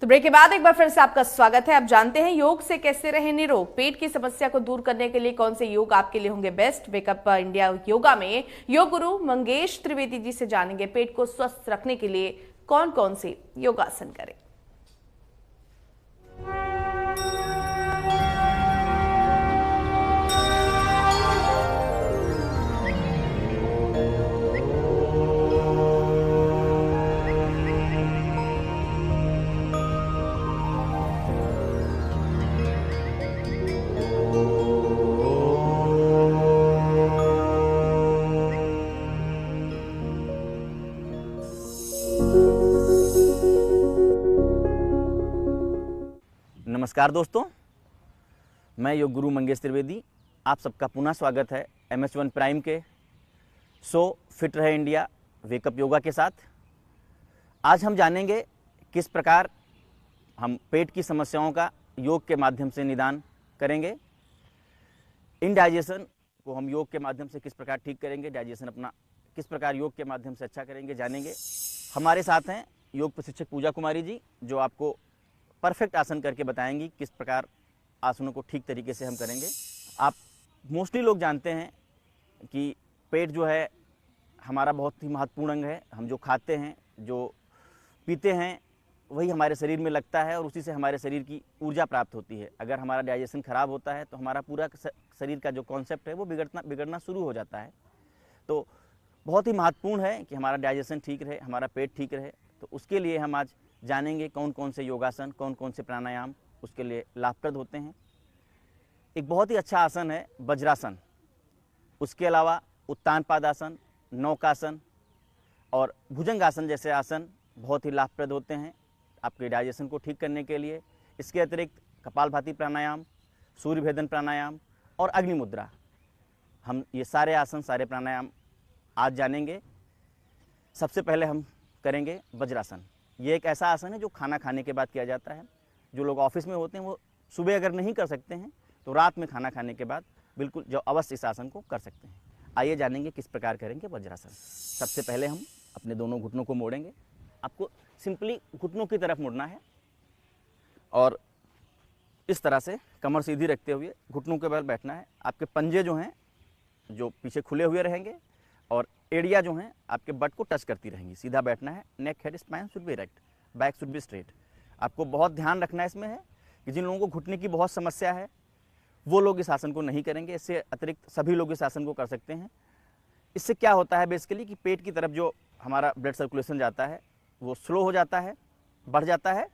तो ब्रेक के बाद एक बार फिर से आपका स्वागत है। आप जानते हैं योग से कैसे रहे निरोग। पेट की समस्या को दूर करने के लिए कौन से योग आपके लिए होंगे बेस्ट। वेकअप इंडिया योगा में योग गुरु मंगेश त्रिवेदी जी से जानेंगे पेट को स्वस्थ रखने के लिए कौन कौन से योगासन करें। नमस्कार दोस्तों, मैं योग गुरु मंगेश त्रिवेदी आप सबका पुनः स्वागत है MS1 प्राइम के शो फिट रहे इंडिया वेकअप योगा के साथ। आज हम जानेंगे किस प्रकार हम पेट की समस्याओं का योग के माध्यम से निदान करेंगे। इनडाइजेशन को हम योग के माध्यम से किस प्रकार ठीक करेंगे, डाइजेशन अपना किस प्रकार योग के माध्यम से अच्छा करेंगे, जानेंगे। हमारे साथ हैं योग प्रशिक्षक पूजा कुमारी जी, जो आपको परफेक्ट आसन करके बताएंगी किस प्रकार आसनों को ठीक तरीके से हम करेंगे। आप मोस्टली लोग जानते हैं कि पेट जो है हमारा बहुत ही महत्वपूर्ण अंग है। हम जो खाते हैं, जो पीते हैं, वही हमारे शरीर में लगता है और उसी से हमारे शरीर की ऊर्जा प्राप्त होती है। अगर हमारा डाइजेशन खराब होता है तो हमारा पूरा शरीर का जो कॉन्सेप्ट है वो बिगड़ना शुरू हो जाता है। तो बहुत ही महत्वपूर्ण है कि हमारा डाइजेशन ठीक रहे, हमारा पेट ठीक रहे। तो उसके लिए हम आज जानेंगे कौन कौन से योगासन, कौन कौन से प्राणायाम उसके लिए लाभप्रद होते हैं। एक बहुत ही अच्छा आसन है वज्रासन। उसके अलावा उत्तान पादासन, नौकासन और भुजंगासन जैसे आसन बहुत ही लाभप्रद होते हैं आपके डाइजेशन को ठीक करने के लिए। इसके अतिरिक्त कपालभाति प्राणायाम, सूर्य भेदन प्राणायाम और अग्नि मुद्रा, हम ये सारे आसन, सारे प्राणायाम आज जानेंगे। सबसे पहले हम करेंगे वज्रासन। ये एक ऐसा आसन है जो खाना खाने के बाद किया जाता है। जो लोग ऑफिस में होते हैं वो सुबह अगर नहीं कर सकते हैं तो रात में खाना खाने के बाद बिल्कुल जो अवश्य इस आसन को कर सकते हैं। आइए जानेंगे किस प्रकार करेंगे वज्रासन। सबसे पहले हम अपने दोनों घुटनों को मोड़ेंगे। आपको सिंपली घुटनों की तरफ मुड़ना है और इस तरह से कमर सीधी रखते हुए घुटनों के बल बैठना है। आपके पंजे जो हैं जो पीछे खुले हुए रहेंगे और एड़िया जो हैं आपके बट को टच करती रहेंगी। सीधा बैठना है। Neck, head, spine should be erect, back should be straight. आपको बहुत ध्यान रखना इसमें है कि जिन लोगों को घुटने की बहुत समस्या है वो लोग इस आसन को नहीं करेंगे। इससे अतिरिक्त सभी लोग इस आसन को कर सकते हैं। इससे क्या होता है बेसिकली कि पेट की तरफ जो हमारा ब्लड सर्कुलेशन जाता है वो स्लो हो जाता है, बढ़ जाता है,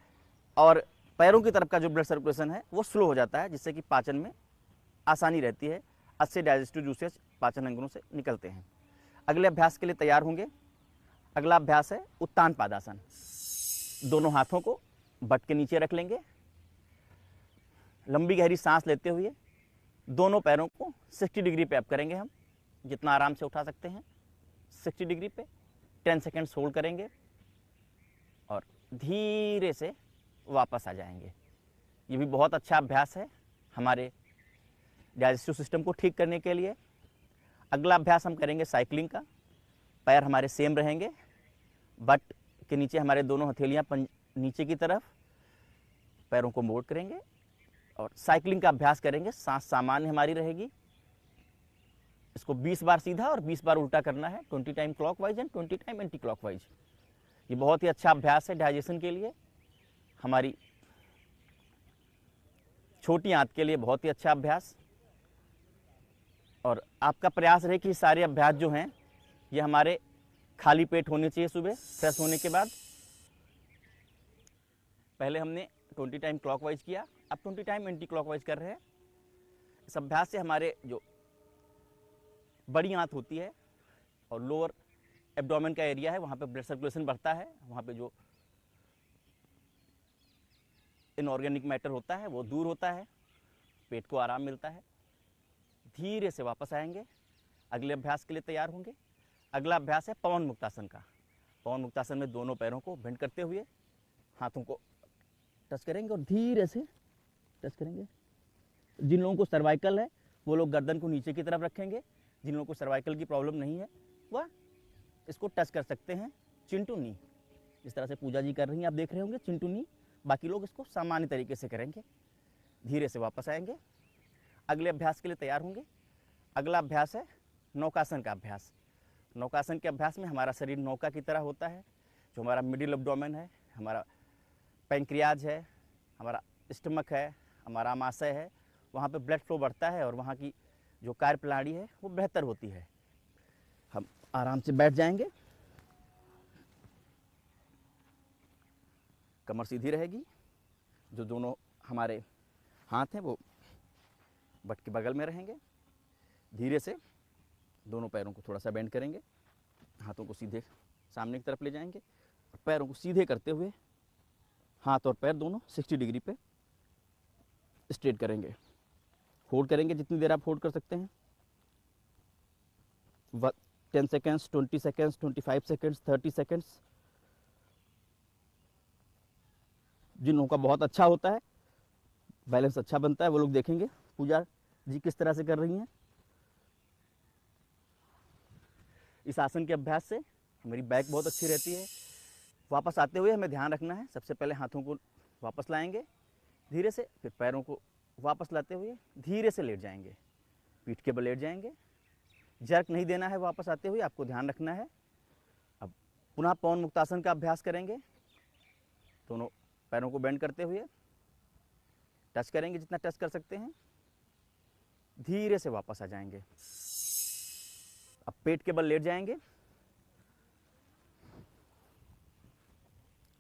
और पैरों की तरफ का जो ब्लड सर्कुलेशन है वो स्लो हो जाता है, जिससे कि पाचन में आसानी रहती है। अच्छे डाइजेस्टिव जूसेस पाचन अंगों से निकलते हैं। अगले अभ्यास के लिए तैयार होंगे। अगला अभ्यास है उत्तान पादासन। दोनों हाथों को बट के नीचे रख लेंगे। लंबी गहरी सांस लेते हुए दोनों पैरों को 60 डिग्री पे अप करेंगे। हम जितना आराम से उठा सकते हैं 60 डिग्री पे 10 सेकेंड्स होल्ड करेंगे और धीरे से वापस आ जाएंगे। ये भी बहुत अच्छा अभ्यास है हमारे डाइजेस्टिव सिस्टम को ठीक करने के लिए। अगला अभ्यास हम करेंगे साइकिलिंग का। पैर हमारे सेम रहेंगे, बट के नीचे हमारे दोनों हथेलियां नीचे की तरफ, पैरों को मोड़ करेंगे और साइकिलिंग का अभ्यास करेंगे। सांस सामान्य हमारी रहेगी। इसको 20 बार सीधा और 20 बार उल्टा करना है। 20 time clockwise and 20 time anti clockwise. ये बहुत ही अच्छा अभ्यास है डाइजेशन के लिए। हमारी छोटी आंत के लिए बहुत ही अच्छा अभ्यास। और आपका प्रयास रहे कि सारे अभ्यास जो हैं ये हमारे खाली पेट होने चाहिए। सुबह फ्रेश होने के बाद पहले हमने 20 टाइम क्लॉकवाइज किया, अब 20 टाइम एंटी क्लॉकवाइज कर रहे हैं। इस अभ्यास से हमारे जो बड़ी आंत होती है और लोअर एब्डोमेन का एरिया है वहाँ पे ब्लड सर्कुलेशन बढ़ता है। वहाँ पे जो इनऑर्गेनिक मैटर होता है वो दूर होता है, पेट को आराम मिलता है। धीरे से वापस आएंगे। अगले अभ्यास के लिए तैयार होंगे। अगला अभ्यास है पवन मुक्तासन का। पवन मुक्तासन में दोनों पैरों को बेंड करते हुए हाथों को टच करेंगे और धीरे से टच करेंगे। जिन लोगों को सर्वाइकल है वो लोग गर्दन को नीचे की तरफ रखेंगे। जिन लोगों को सर्वाइकल की प्रॉब्लम नहीं है वह इसको टच कर सकते हैं चिन टू नी। इस तरह से पूजा जी कर रही हैं, आप देख रहे होंगे चिन टू नी। बाकी लोग इसको सामान्य तरीके से करेंगे। धीरे से वापस आएंगे, अगले अभ्यास के लिए तैयार होंगे। अगला अभ्यास है नौकासन का अभ्यास। नौकासन के अभ्यास में हमारा शरीर नौका की तरह होता है। जो हमारा मिडिल एब्डोमेन है, हमारा पैंक्रियाज है, हमारा स्टमक है, हमारा आमाशय है, वहाँ पे ब्लड फ्लो बढ़ता है और वहाँ की जो कार्यप्रणाली है वो बेहतर होती है। हम आराम से बैठ जाएंगे, कमर सीधी रहेगी, जो दोनों हमारे हाथ हैं वो बट के बगल में रहेंगे। धीरे से दोनों पैरों को थोड़ा सा बेंड करेंगे, हाथों को सीधे सामने की तरफ ले जाएंगे और पैरों को सीधे करते हुए हाथ और पैर दोनों 60 डिग्री पे स्ट्रेट करेंगे। होल्ड करेंगे जितनी देर आप होल्ड कर सकते हैं, 10 सेकेंड्स, 20 सेकेंड्स, 25 सेकेंड्स, 30 सेकेंड्स। जिन लोगों का बहुत अच्छा होता है, बैलेंस अच्छा बनता है, वो लोग देखेंगे पूजा जी किस तरह से कर रही हैं। इस आसन के अभ्यास से हमारी बैक बहुत अच्छी रहती है। वापस आते हुए हमें ध्यान रखना है, सबसे पहले हाथों को वापस लाएंगे धीरे से, फिर पैरों को वापस लाते हुए धीरे से लेट जाएंगे, पीठ के बल लेट जाएंगे। जर्क नहीं देना है वापस आते हुए, आपको ध्यान रखना है। अब पुनः पवन मुक्तासन का अभ्यास करेंगे। दोनों पैरों को बेंड करते हुए टच करेंगे जितना टच कर सकते हैं, धीरे से वापस आ जाएंगे। अब पेट के बल लेट जाएंगे।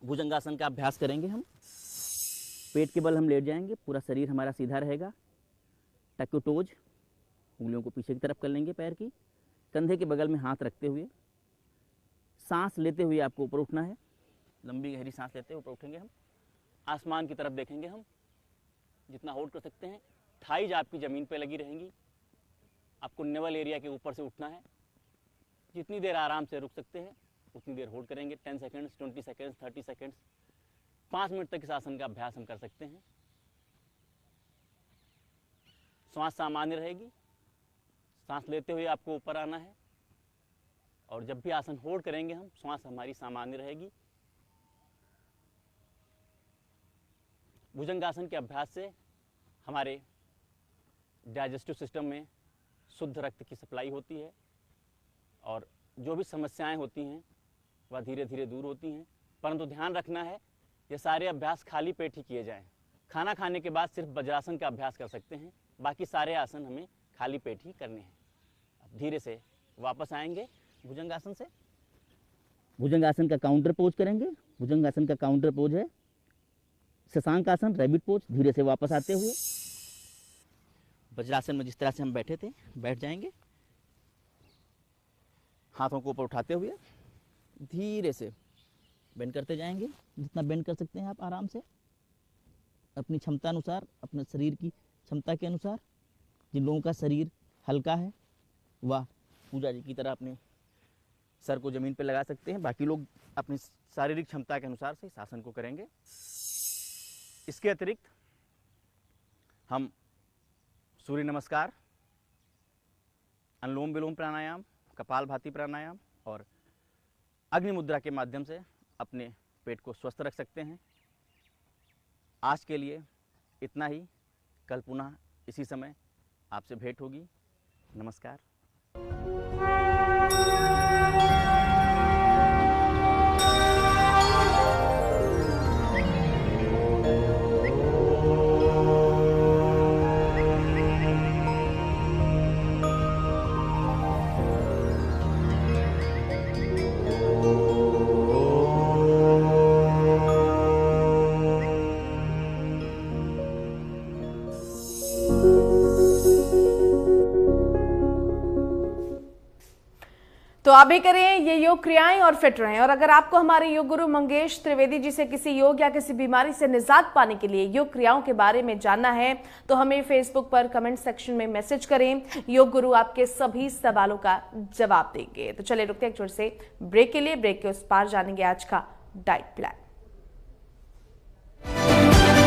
भुजंगासन का अभ्यास करेंगे हम। पेट के बल हम लेट जाएंगे, पूरा शरीर हमारा सीधा रहेगा। टक टू टोज, उंगलियों को पीछे की तरफ कर लेंगे पैर की, कंधे के बगल में हाथ रखते हुए सांस लेते हुए आपको ऊपर उठना है। लंबी गहरी सांस लेते हुए ऊपर उठेंगे हम। आसमान की तरफ देखेंगे हम, जितना होल्ड कर सकते हैं। थाइज आपकी ज़मीन पे लगी रहेंगी। आपको नेवल एरिया के ऊपर से उठना है। जितनी देर आराम से रुक सकते हैं उतनी देर होल्ड करेंगे। 10 सेकेंड्स, 20 सेकेंड्स, 30 सेकेंड्स, 5 मिनट तक इस आसन का अभ्यास हम कर सकते हैं। श्वास सामान्य रहेगी। सांस लेते हुए आपको ऊपर आना है और जब भी आसन होल्ड करेंगे हम, श्वास हमारी सामान्य रहेगी। भुजंगासन के अभ्यास से हमारे डाइजेस्टिव सिस्टम में शुद्ध रक्त की सप्लाई होती है और जो भी समस्याएं होती हैं वह धीरे धीरे दूर होती हैं। परंतु ध्यान रखना है, ये सारे अभ्यास खाली पेट ही किए जाएं। खाना खाने के बाद सिर्फ वज्रासन का अभ्यास कर सकते हैं, बाकी सारे आसन हमें खाली पेट ही करने हैं। अब धीरे से वापस आएंगे भुजंगासन से। भुजंगासन का काउंटर पोज करेंगे। भुजंगासन का काउंटर पोज है शशांक आसन, रैबिट पोज। धीरे से वापस आते हुए वज्रासन में जिस तरह से हम बैठे थे बैठ जाएंगे। हाथों को ऊपर उठाते हुए धीरे से बेंड करते जाएंगे, जितना बेंड कर सकते हैं आप आराम से, अपनी क्षमता अनुसार, अपने शरीर की क्षमता के अनुसार। जिन लोगों का शरीर हल्का है वह पूजा जी की तरह अपने सर को जमीन पर लगा सकते हैं। बाकी लोग अपनी शारीरिक क्षमता के अनुसार से इस आसन को करेंगे। इसके अतिरिक्त हम सूर्य नमस्कार, अनुलोम विलोम प्राणायाम, कपालभाति प्राणायाम और अग्नि मुद्रा के माध्यम से अपने पेट को स्वस्थ रख सकते हैं। आज के लिए इतना ही। कल पुनः इसी समय आपसे भेंट होगी। नमस्कार। तो आप भी करें ये योग क्रियाएं और फिट रहें। और अगर आपको हमारे योग गुरु मंगेश त्रिवेदी जी से किसी योग या किसी बीमारी से निजात पाने के लिए योग क्रियाओं के बारे में जानना है तो हमें फेसबुक पर कमेंट सेक्शन में मैसेज करें। योग गुरु आपके सभी सवालों का जवाब देंगे। तो चलिए रुकते हैं एक छोटे से ब्रेक के लिए। ब्रेक के उस पार जानेंगे आज का डाइट प्लान।